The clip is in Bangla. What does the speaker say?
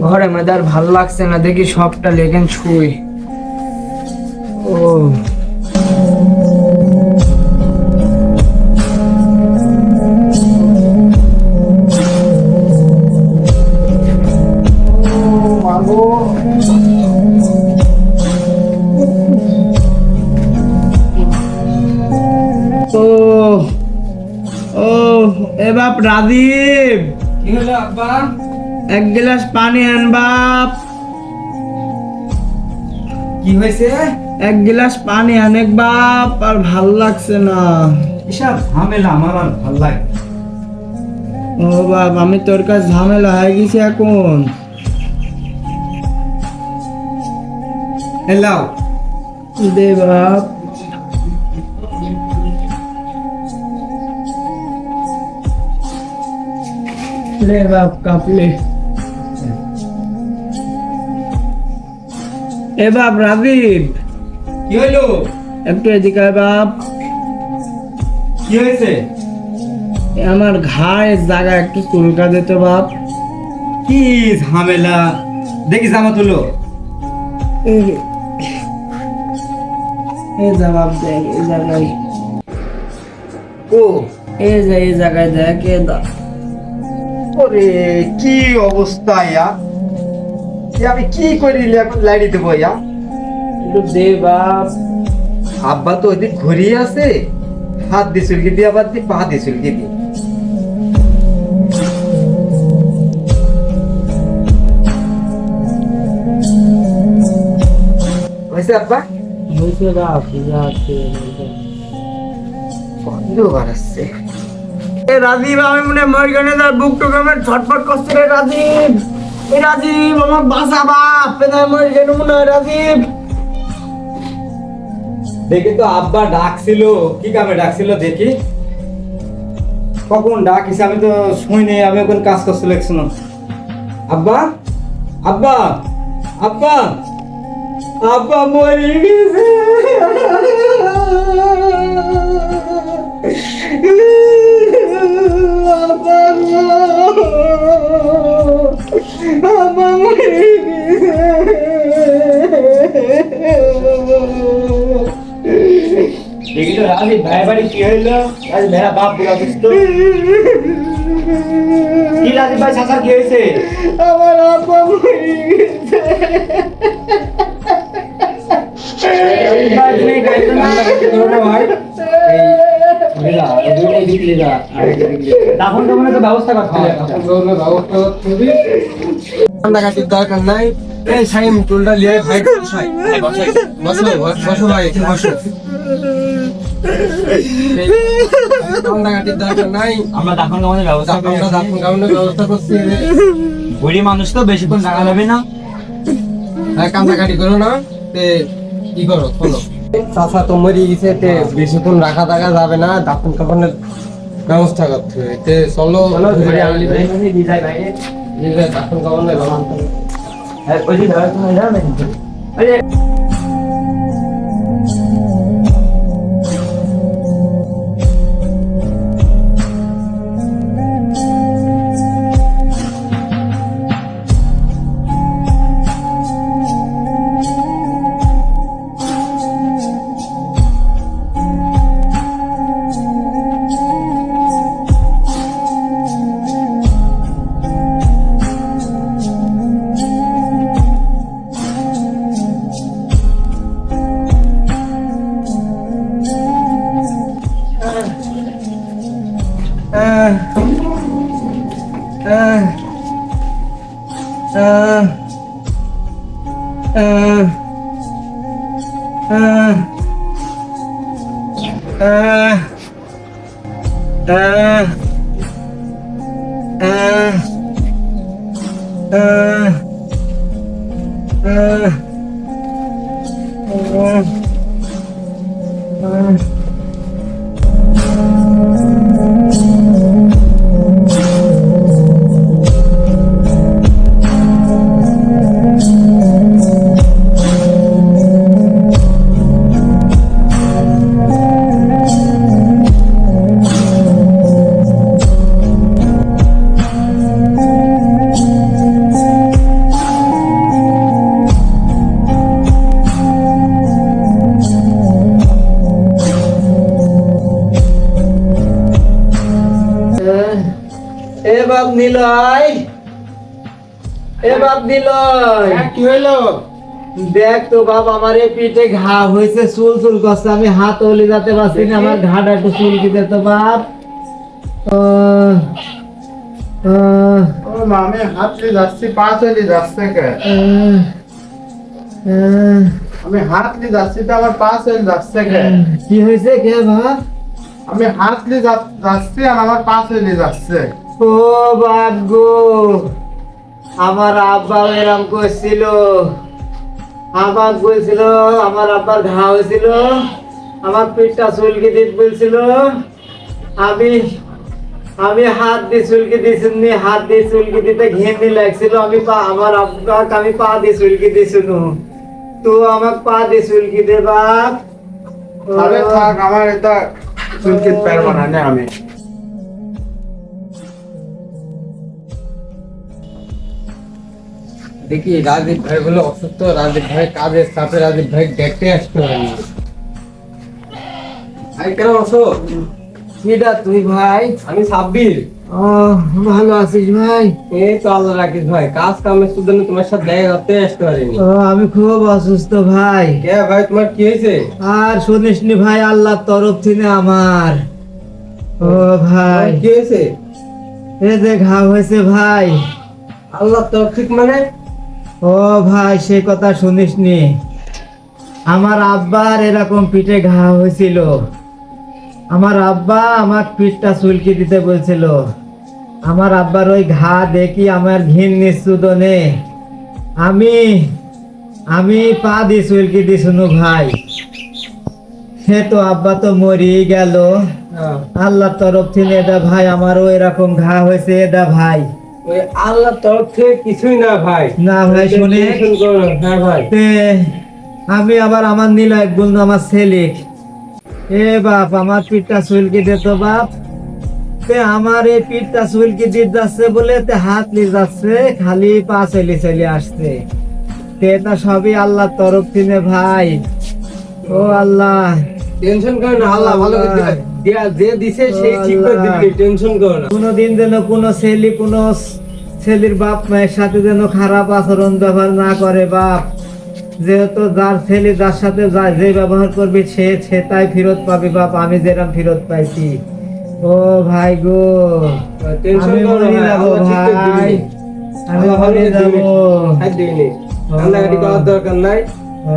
ঘরে মধ্যে আর ভালো লাগছে না, দেখি সবটা লেখেন ছুই। ও বাপ রাজীব, কি হলো আব্বা? এক গ্লাস পানি আন বাপ। কি হয়েছে? এক গ্লাস পানি আনেক বাপ, আর ভাল লাগছে না। এসব ঝামেলা আমার আর ভাল লাগে। ও বাপ, আমি তোর কাছে ঝামেলা হয়ে গেছি এখন। হ্যালো দে বাপ। ले बाप काप ले। ए बाप राजीव, কি হলো? একটু এদিকে আয় বাপ। কি হয়েছে? আমার ঘাড়ের জায়গা একটু চুলকা দিতে বাপ। কি ঝামেলা? দেখি জামা তুলো। এই যা বাপ, দেখ এই জায়গায়। ও এই যে এই জায়গায় দেখ, এ দা। ওরে কি অবস্থা ইয়া! আমি কি করি এখন লাইট দেবো ইয়া? একটু দে বাপ। আব্বা তো ওইদিন ঘুরিয়ে আছে, হাত দিয়ে চুলকে দিয়ে আবার দিয়ে পা দিয়ে চুলকে দিয়ে। হয়েছে আব্বা? হয়েছে বাপ, যা আছে গন্ধ বাড়াচ্ছে। এ রাজীব, আমি মনে মরগানে তার বুক টুক আমার ছটফট করছে রে রাজীব। এ রাজীব, আমার বাসা বাপ, পেদায় মরগানে মনে হয় রাজীব। দেখি তো আব্বা ডাকছিল, কি কামে ডাকছিল দেখি। কখন ডাকিস আমি তো শুইনি, আমি ওখানে কাজ করছিল দেখছি না। আব্বা আব্বা আব্বা আব্বা মরে গেছে। আব্বা আব্বা মরে গেছে। দেখি তো রাজি ভাই বাড়ি কি হইলো? আজ মেরা বাপ বুলা বুঝতো কি রাজি ভাই সাসার কি হয়েছে? আমার আব্বা মরে গেছে। দাফন কামনে তো ব্যবস্থা করতে হবে। কান্দাকাটির দরকার নাই। এই সাইম টুলটা লিয়ে ভাই বসাই। বসো ভাই, এখানে বসো। কান্দাকাটির দরকার নাই, আমরা দাফন কামনের ব্যবস্থা আমরা দাফন কামনের ব্যবস্থা করছি। বুড়ি মানুষ তো বেশিক্ষণ টাকা নেবে না। কান্দাকাটি করো না, কি করো চলো। চাচা তো মরে গেছে, বেশিক্ষণ রাখা থাকা যাবে না, দাফন কাফনের ব্যবস্থা করতে হবে। চলো দাফন কাফনের ব্যবস্থা। বাপ নিলয়, এ বাপ নিলয়, কি হইলো? দেখ তো বাপ আমার এই পিঠে ঘা হয়েছে, চুল চুল করছে, আমি হাত ওলি যেতে পারছি না, আমার ঘাটা একটু চুল দিতে তো বাপ। আহ, আহ, ও মা, আমি হাতলে যাচ্ছি, পা চলে যাচ্ছে কে? আহ, আহ, আমি হাতলে যাচ্ছি তো আমার পা চলে যাচ্ছে কে? কি হয়েছে কে বাপ? আমি হাতলে যাচ্ছি আর আমার পা চলে যাচ্ছে। ও বাপ গো, আমার আব্বা এরম করছিল, আমার বলছিল, আমার আব্বার ঘা হয়েছিল, আমার পিঠটা চুলকি দিতে বলছিল, আমি আমি হাত দিয়ে চুলকি দিয়েছিনি, হাত দিয়ে চুলকি দিতে ঘেন্নি লাগছিল, আমার আব্বাকে আমি পা দিয়ে চুলকি দিয়েছিল, তো আমাকে পা দিয়ে চুলকি দে বাপ। আরে থাক, আমার এটা চুলকিত পারবো না নে আমি। দেখি রাজীব ভাই বলে অসুস্থ, রাজীব ভাই কাজের চাপে রাজীব ভাই দেখতে আসতে পারেনি। ভাই কেন আসো? কিডা তুই ভাই? আমি সাব্বির। ও ভালো আছিস ভাই? এই তো আল্লাহ রাখিস ভাই, কাজ কামের জন্য তোমার সাথে দেখা করতে আসতে পারিনি। ও আমি খুব অসুস্থ ভাই। কে ভাই, তোমার কি হয়েছে? আর শুনিসনি ভাই, আল্লাহর তরফ থেকে আমার। ও ভাই, তোমার কি হয়েছে? এই যে ঘা হয়েছে ভাই। আল্লাহ তো ঠিক মানে? ও ভাই, সে কথা শুনিসনি? আমার আব্বার এরকম পিঠে ঘা হয়েছিল, আমার আব্বা আমার পিঠটা চুলকি দিতে বলছিল, আমার আব্বার ওই ঘা দেখি আমার ঘিন নিশ্চুদনে আমি আমি পা দিয়ে চুলকি দি শুনু ভাই। সে তো আব্বা তো মরিয়ে গেল, আল্লাহর তরফ থেকে এটা ভাই আমারও এরকম ঘা হয়েছে এটা ভাই। ওই আল্লাহর তরফ থেকে কিছুই না ভাই। না ভাই, শুনে টেনশন করো না। হ্যাঁ ভাই। তে আমি আবার আমার নিলয় বললো আমার ছেলে, এ বাপ আমার পিঠটা চুলকি দে তো বাপ। তে আমার এই পিঠটা চুলকি দিয়ে যাচ্ছে বলে তে হাত নিয়ে যাচ্ছে, খালি পা চলে চলে আসছে। তে এটা সবই আল্লাহর তরফ থেকে ভাই। ও আল্লাহ, টেনশন করো না, আল্লাহ ভালো করে যে দিছে সেই ঠিক করে দিবে, টেনশন করো না। কোনোদিন যেন কোনো ছেলে কোনো ছেলের বাপ মায়ের সাথে যেন খারাপ আচরণ ব্যবহার না করে বাপ। যেহেতু যার ছেলে যার সাথে যে ব্যবহার করবে সে তাই ফেরত পাবে বাপ, আমি যেরকম ফেরত পাইছি। ও ভাই গো, টেনশন আমি করো মরে না, যাবো আল্লাহ ঠিক করে ভাই, দিবে। আমি আল্লাহ ভালো মরে করে দিবে। যাবো। হাত দিইনি, কান্নাকাটি করার দরকার নাই। ও